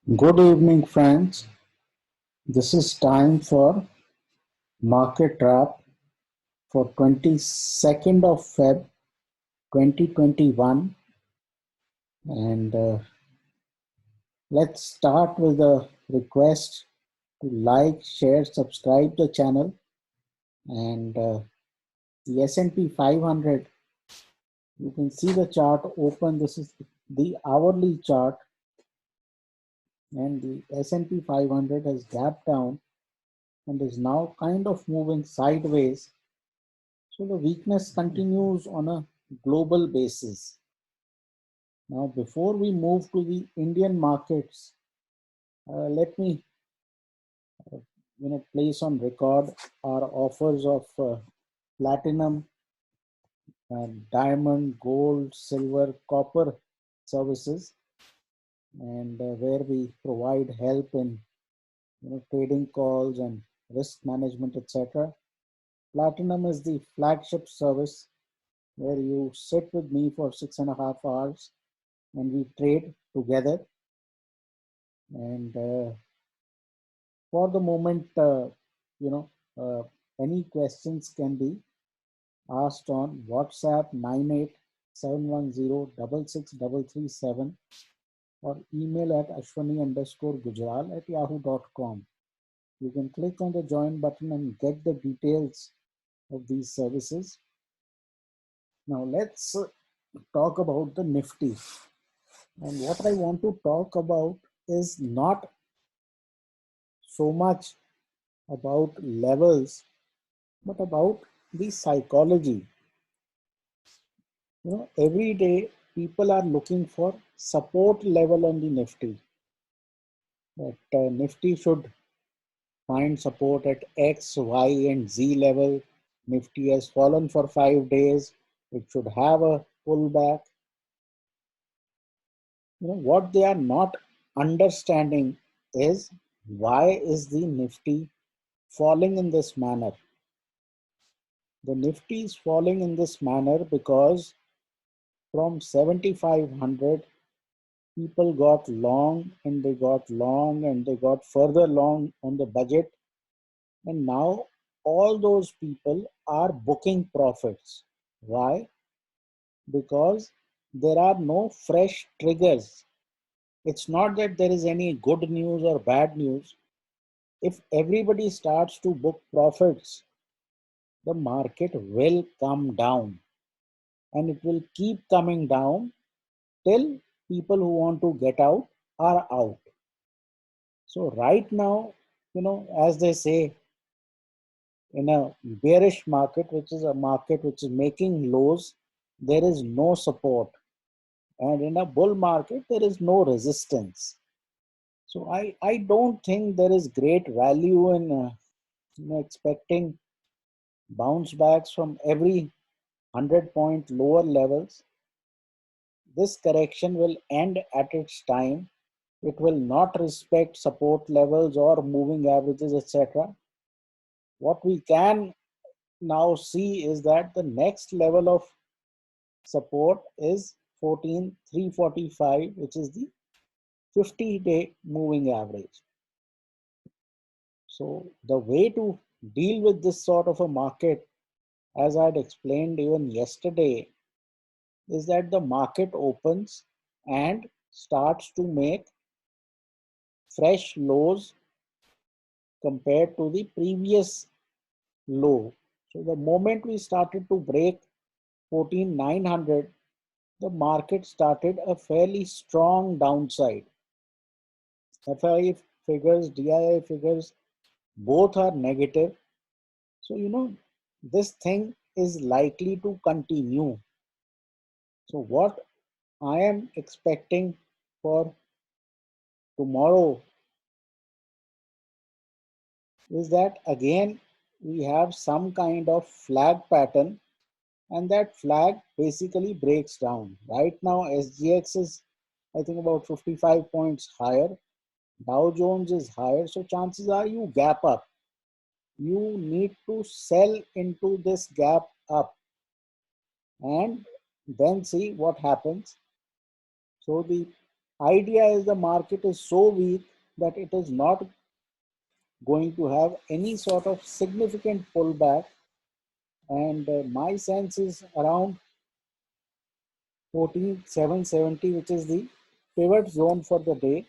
Good evening, friends. This is time for Market Wrap for 22nd of Feb 2021. And let's start with a request to like, share, subscribe the channel. And the S&P 500, you can see the chart open. This is the hourly chart. And the S&P 500 has gapped down and is now kind of moving sideways. So the weakness continues on a global basis. Now, before we move to the Indian markets, let me place on record our offers of platinum, diamond, gold, silver, copper services, and where we provide help in trading calls and risk management, etc. Platinum is the flagship service where you sit with me for 6.5 hours and we trade together. And for the moment, you know, any questions can be asked on WhatsApp 9871066337 or email at ashwani_gujral@yahoo.com. You can click on the join button and get the details of these services. Now let's talk about the Nifty. And what I want to talk about is not so much about levels, but about the psychology. Every day people are looking for support level on the Nifty. That Nifty should find support at X, Y, and Z level. Nifty has fallen for 5 days. It should have a pullback. What they are not understanding is why is the Nifty falling in this manner? The Nifty is falling in this manner because from 7,500 people got long and they got long and they got further long on the budget, and now all those people are booking profits. Why? Because there are no fresh triggers. It's not that there is any good news or bad news. If everybody starts to book profits, the market will come down, and it will keep coming down till people who want to get out are out. So right now, as they say, in a bearish market, which is a market which is making lows, there is no support. And in a bull market, there is no resistance. So I don't think there is great value in expecting bounce backs from every 100-point lower levels. This correction will end at its time. It will not respect support levels or moving averages, etc. What we can now see is that the next level of support is 14,345, which is the 50-day moving average. So the way to deal with this sort of a market, as I had explained even yesterday, is that the market opens and starts to make fresh lows compared to the previous low. So the moment we started to break 14,900, the market started a fairly strong downside. FI figures, DII figures, both are negative. So, this thing is likely to continue. So what I am expecting for tomorrow is that again we have some kind of flag pattern, and that flag basically breaks down. Right now SGX is, I think, about 55 points higher. Dow Jones is higher, so chances are you gap up. You need to sell into this gap up and then see what happens. So the idea is the market is so weak that it is not going to have any sort of significant pullback, and my sense is around 14,770, which is the pivot zone for the day,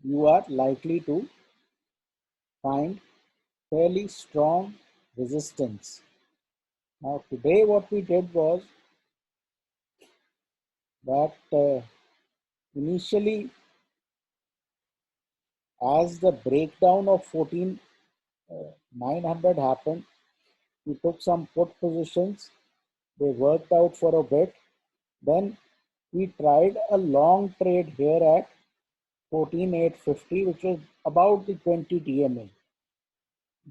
you are likely to find fairly strong resistance. Now today what we did was that initially, as the breakdown of 14,900 happened, we took some put positions. They worked out for a bit. Then we tried a long trade here at 14,850, which was about the 20 DMA.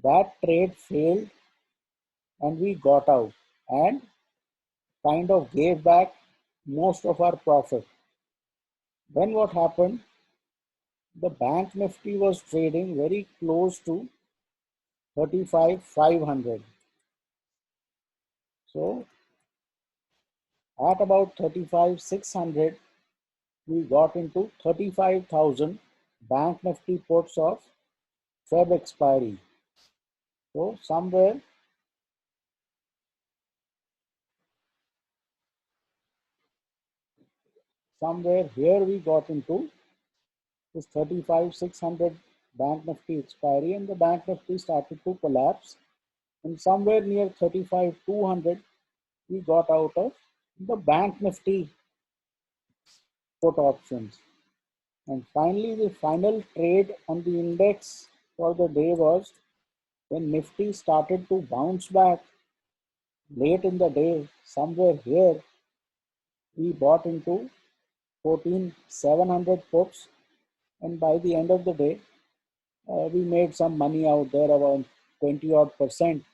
That trade failed and we got out and kind of gave back most of our profit. Then what happened? The bank nifty was trading very close to 35,500. So at about 35,600, we got into 35,000 bank nifty puts of Feb expiry. So somewhere here we got into this 35,600 bank nifty expiry, and the bank nifty started to collapse, and somewhere near 35,200 we got out of the bank nifty put options. And finally, the final trade on the index for the day was when Nifty started to bounce back late in the day. Somewhere here, we bought into 14,700 puts, and by the end of the day, we made some money out there, around 20 odd percent.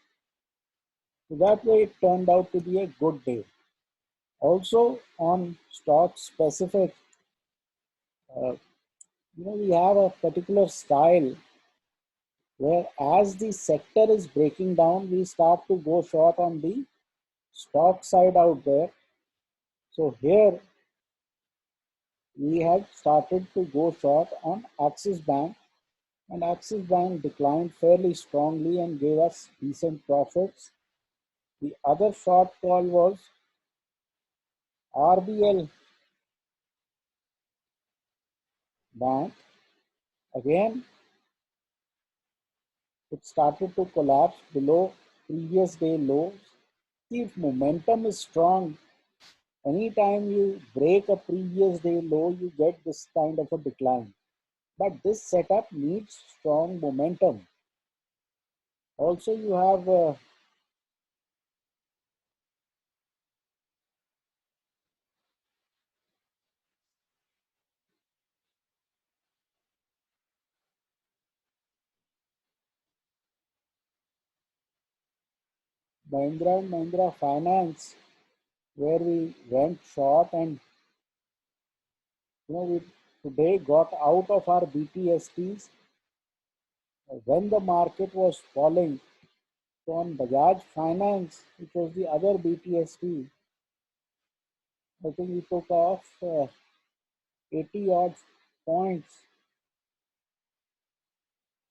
So that way, it turned out to be a good day. Also, on stock specific, uh, we have a particular style where as the sector is breaking down, we start to go short on the stock side out there. So here we have started to go short on Axis Bank, and Axis Bank declined fairly strongly and gave us decent profits. The other short call was RBL Bank. Again, it started to collapse below previous day lows. If momentum is strong, anytime you break a previous day low, you get this kind of a decline. But this setup needs strong momentum. Also, you have Mahindra and Mahindra Finance, where we went short, and we today got out of our BTSTs when the market was falling. So on Bajaj Finance, which was the other BTST, I think we took off 80 odd points.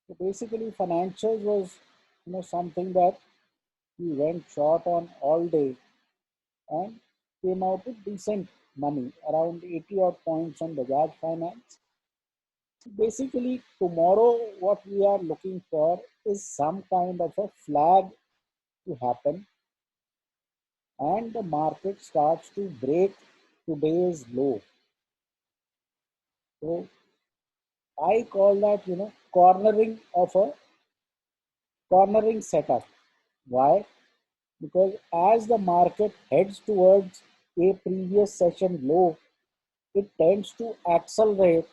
So basically, financials was something that we went short on all day and came out with decent money, around 80 odd points on Bajaj Finance. So basically, tomorrow, what we are looking for is some kind of a flag to happen, and the market starts to break today's low. So I call that, cornering setup. Why? Because as the market heads towards a previous session low, it tends to accelerate,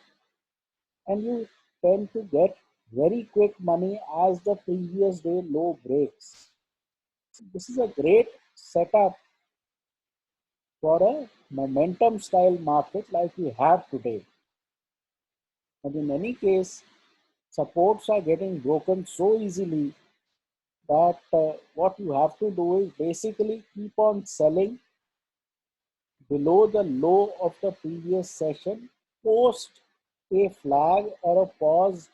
and you tend to get very quick money as the previous day low breaks. This is a great setup for a momentum style market like we have today. And in any case, supports are getting broken so easily that what you have to do is basically keep on selling below the low of the previous session post a flag or a pause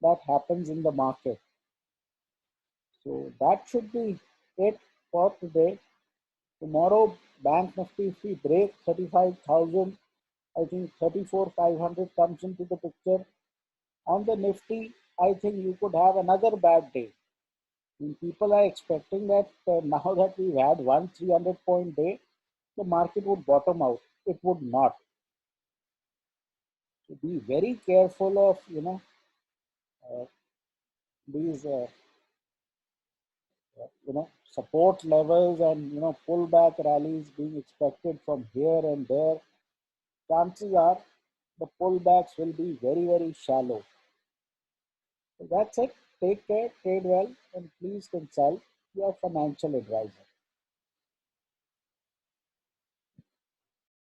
that happens in the market. So that should be it for today. Tomorrow, Bank Nifty, if we break 35,000, I think 34,500 comes into the picture. On the Nifty, I think you could have another bad day. And people are expecting that now that we've had one 300-point day, the market would bottom out. It would not. So be very careful of uh, these support levels and pullback rallies being expected from here and there. Chances are the pullbacks will be very shallow. So that's it. Take care, trade well, and please consult your financial advisor.